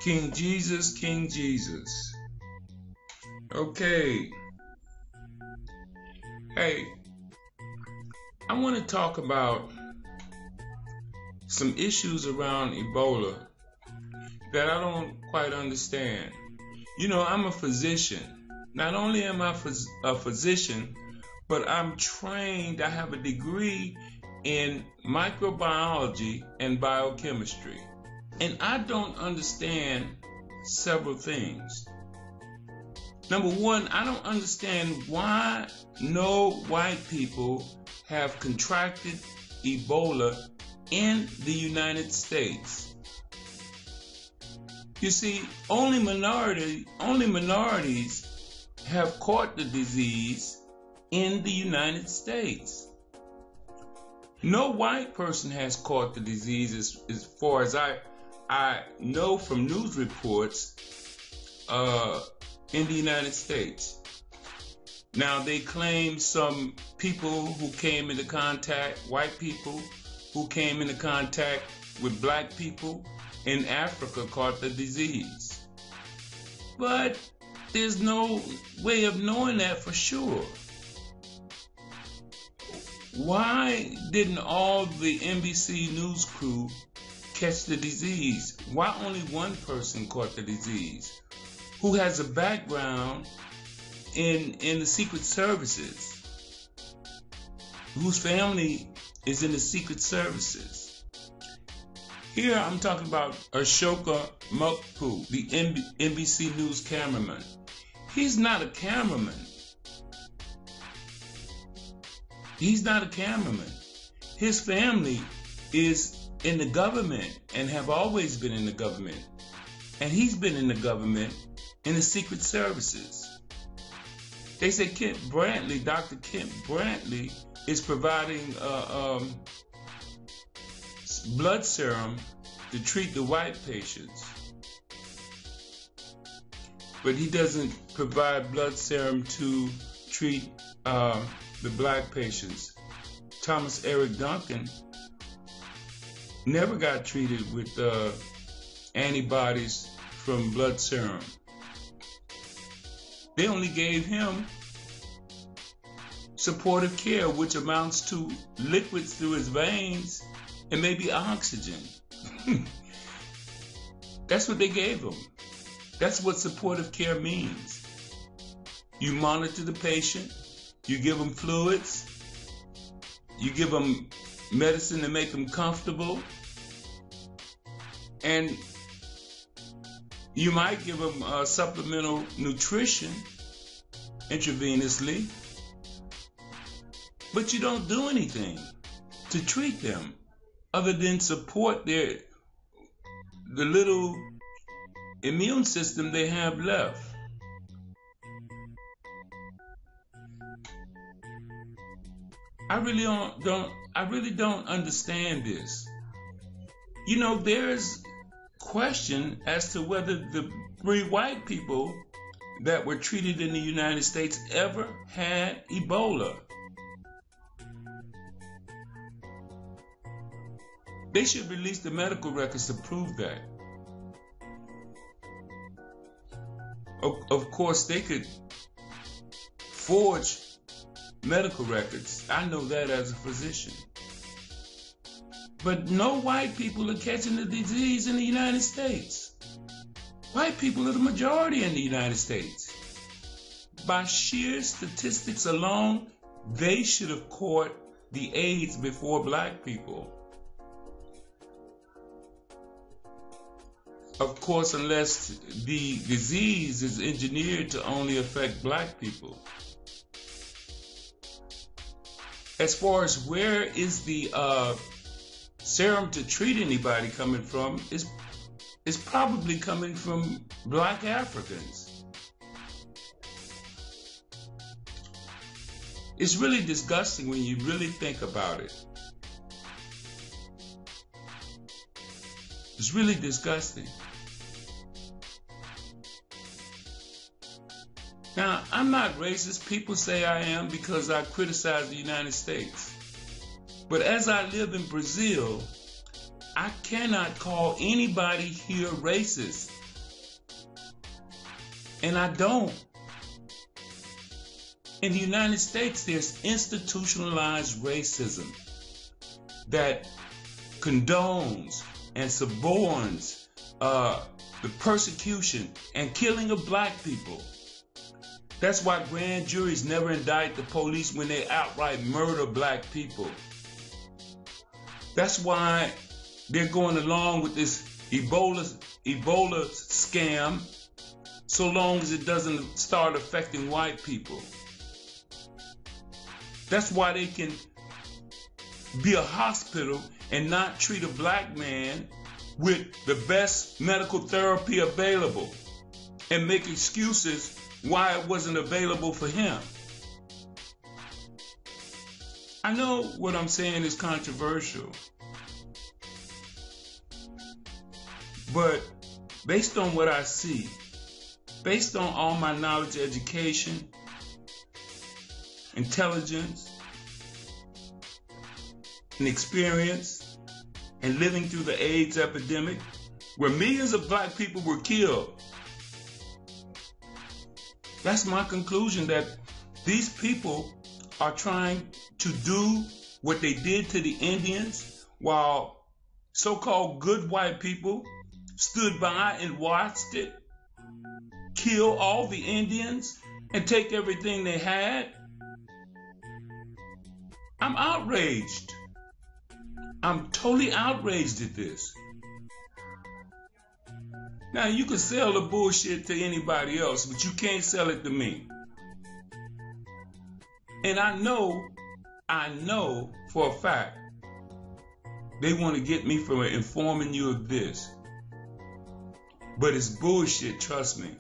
King Jesus, King Jesus. Okay. Hey, I want to talk about some issues around Ebola that I don't quite understand. You know, I'm a physician. Not only am I a physician, but I'm trained, I have a degree in microbiology and biochemistry. And I don't understand several things. Number one, I don't understand why no white people have contracted Ebola in the United States. You see, only minorities have caught the disease in the United States. No white person has caught the disease as far as I know from news reports in the United States. Now, they claim some people who came into contact, white people who came into contact with black people in Africa caught the disease. But there's no way of knowing that for sure. Why didn't all the NBC News crew catch the disease? Why only one person caught the disease? Who has a background in the Secret Services? Whose family is in the Secret Services? Here I'm talking about Ashoka Mukpu, the NBC News cameraman. He's not a cameraman. He's not a cameraman. His family is in the government and have always been in the government. And he's been in the government in the Secret Services. They say Dr. Kent Brantley is providing blood serum to treat the white patients. But he doesn't provide blood serum to treat the black patients. Thomas Eric Duncan never got treated with antibodies from blood serum. They only gave him supportive care, which amounts to liquids through his veins and maybe oxygen. That's what they gave him. That's what supportive care means. You monitor the patient, you give them fluids, you give them medicine to make them comfortable, and you might give them supplemental nutrition intravenously, but you don't do anything to treat them other than support the little immune system they have left. I really don't understand this. You know, there's question as to whether the 3 white people that were treated in the United States ever had Ebola. They should release the medical records to prove that. Of course, they could forge medical records. I know that as a physician. But no white people are catching the disease in the United States. White people are the majority in the United States. By sheer statistics alone, they should have caught the AIDS before black people. Of course, unless the disease is engineered to only affect black people. As far as where is the serum to treat anybody coming from, is probably coming from black Africans. It's really disgusting when you really think about it. It's really disgusting. Now, I'm not racist. People say I am because I criticize the United States. But as I live in Brazil, I cannot call anybody here racist. And I don't. In the United States, there's institutionalized racism that condones and suborns the persecution and killing of black people. That's why grand juries never indict the police when they outright murder black people. That's why they're going along with this Ebola scam so long as it doesn't start affecting white people. That's why they can be a hospital and not treat a black man with the best medical therapy available and make excuses why it wasn't available for him. I know what I'm saying is controversial, but based on what I see, based on all my knowledge, education, intelligence, and experience, and living through the AIDS epidemic, where millions of black people were killed, that's my conclusion, that these people are trying to do what they did to the Indians, while so-called good white people stood by and watched it kill all the Indians and take everything they had. I'm outraged. I'm totally outraged at this. Now, you can sell the bullshit to anybody else, but you can't sell it to me. And I know for a fact, they want to get me from informing you of this. But it's bullshit, trust me.